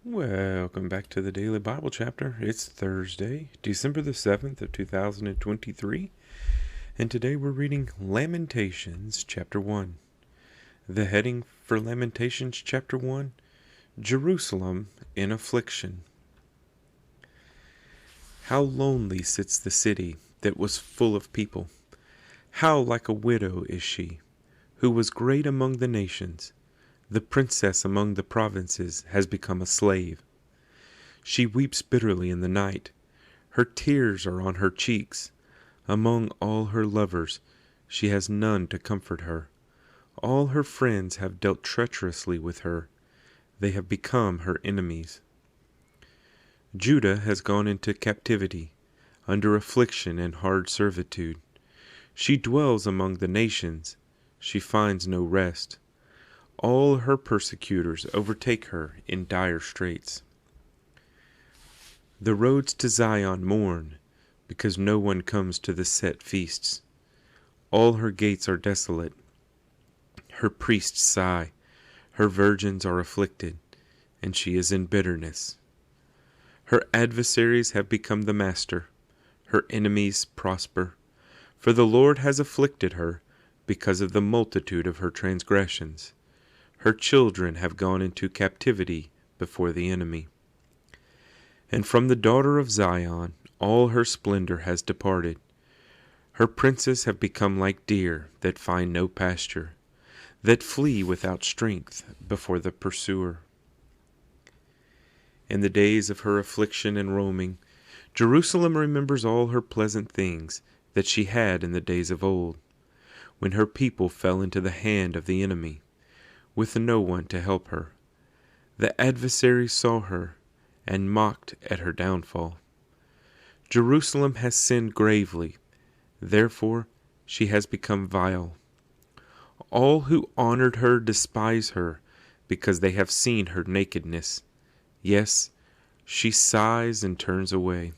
Welcome back to the Daily Bible Chapter. It's Thursday, December the 7th of 2023, and today we're reading Lamentations chapter 1. The heading for Lamentations chapter 1, Jerusalem in Affliction. How lonely sits the city that was full of people. How like a widow is she, who was great among the nations. The princess among the provinces has become a slave. She weeps bitterly in the night. Her tears are on her cheeks. Among all her lovers, she has none to comfort her. All her friends have dealt treacherously with her. They have become her enemies. Judah has gone into captivity, under affliction and hard servitude. She dwells among the nations. She finds no rest. All her persecutors overtake her in dire straits. The roads to Zion mourn, because no one comes to the set feasts. All her gates are desolate. Her priests sigh, her virgins are afflicted, and she is in bitterness. Her adversaries have become the master, her enemies prosper, for the Lord has afflicted her because of the multitude of her transgressions. Her children have gone into captivity before the enemy. And from the daughter of Zion all her splendor has departed. Her princes have become like deer that find no pasture, that flee without strength before the pursuer. In the days of her affliction and roaming, Jerusalem remembers all her pleasant things that she had in the days of old, when her people fell into the hand of the enemy, with no one to help her. The adversaries saw her and mocked at her downfall. Jerusalem has sinned gravely, therefore she has become vile. All who honored her despise her, because they have seen her nakedness. Yes, she sighs and turns away.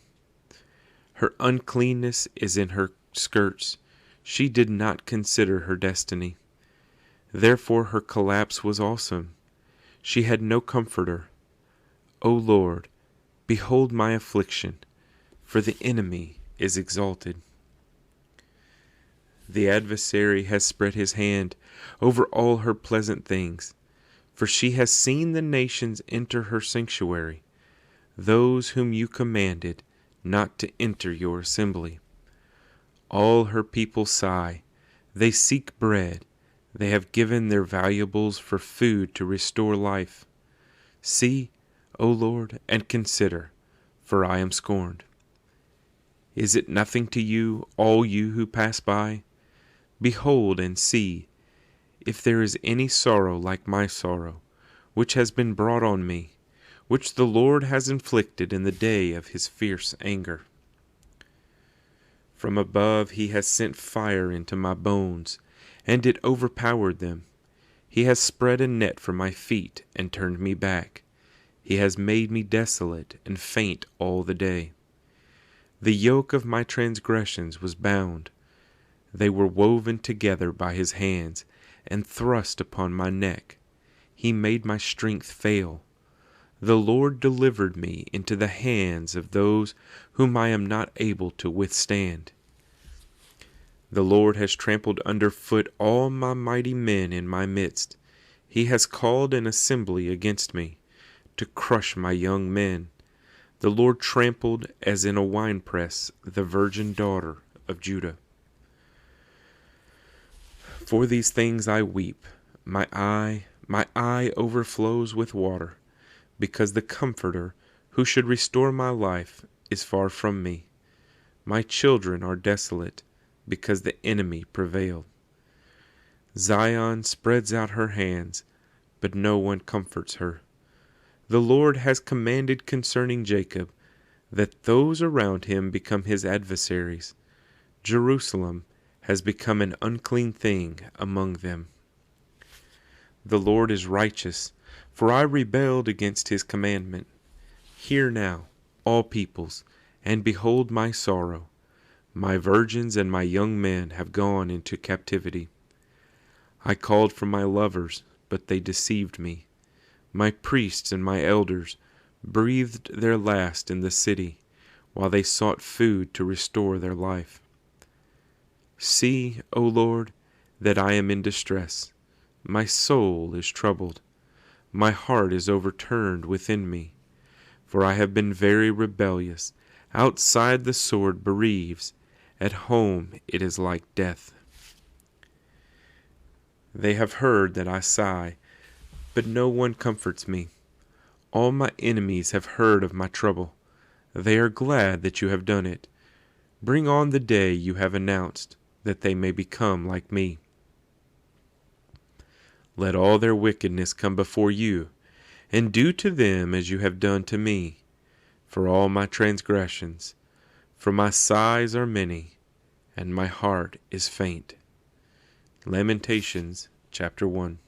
Her uncleanness is in her skirts. She did not consider her destiny. Therefore her collapse was awesome. She had no comforter. O Lord, behold my affliction, for the enemy is exalted. The adversary has spread his hand over all her pleasant things, for she has seen the nations enter her sanctuary, those whom you commanded not to enter your assembly. All her people sigh, they seek bread. They have given their valuables for food to restore life. See, O Lord, and consider, for I am scorned. Is it nothing to you, all you who pass by? Behold and see, if there is any sorrow like my sorrow, which has been brought on me, which the Lord has inflicted in the day of his fierce anger. From above he has sent fire into my bones, and it overpowered them. He has spread a net for my feet and turned me back. He has made me desolate and faint all the day. The yoke of my transgressions was bound. They were woven together by his hands and thrust upon my neck. He made my strength fail. The Lord delivered me into the hands of those whom I am not able to withstand. The Lord has trampled underfoot all my mighty men in my midst. He has called an assembly against me, to crush my young men. The Lord trampled as in a winepress the virgin daughter of Judah. For these things I weep. My eye overflows with water, because the Comforter, who should restore my life, is far from me. My children are desolate, because the enemy prevailed. Zion spreads out her hands, but no one comforts her. The Lord has commanded concerning Jacob, that those around him become his adversaries. Jerusalem has become an unclean thing among them. The Lord is righteous, for I rebelled against his commandment. Hear now, all peoples, and behold my sorrow. My virgins and my young men have gone into captivity. I called for my lovers, but they deceived me. My priests and my elders, breathed their last in the city, while they sought food to restore their life. See, O Lord, that I am in distress. My soul is troubled. My heart is overturned within me. For I have been very rebellious. Outside the sword bereaves. At home it is like death. They have heard that I sigh, but no one comforts me. All my enemies have heard of my trouble. They are glad that you have done it. Bring on the day you have announced, that they may become like me. Let all their wickedness come before you, and do to them as you have done to me, for all my transgressions. For my sighs are many, and my heart is faint. Lamentations chapter 1.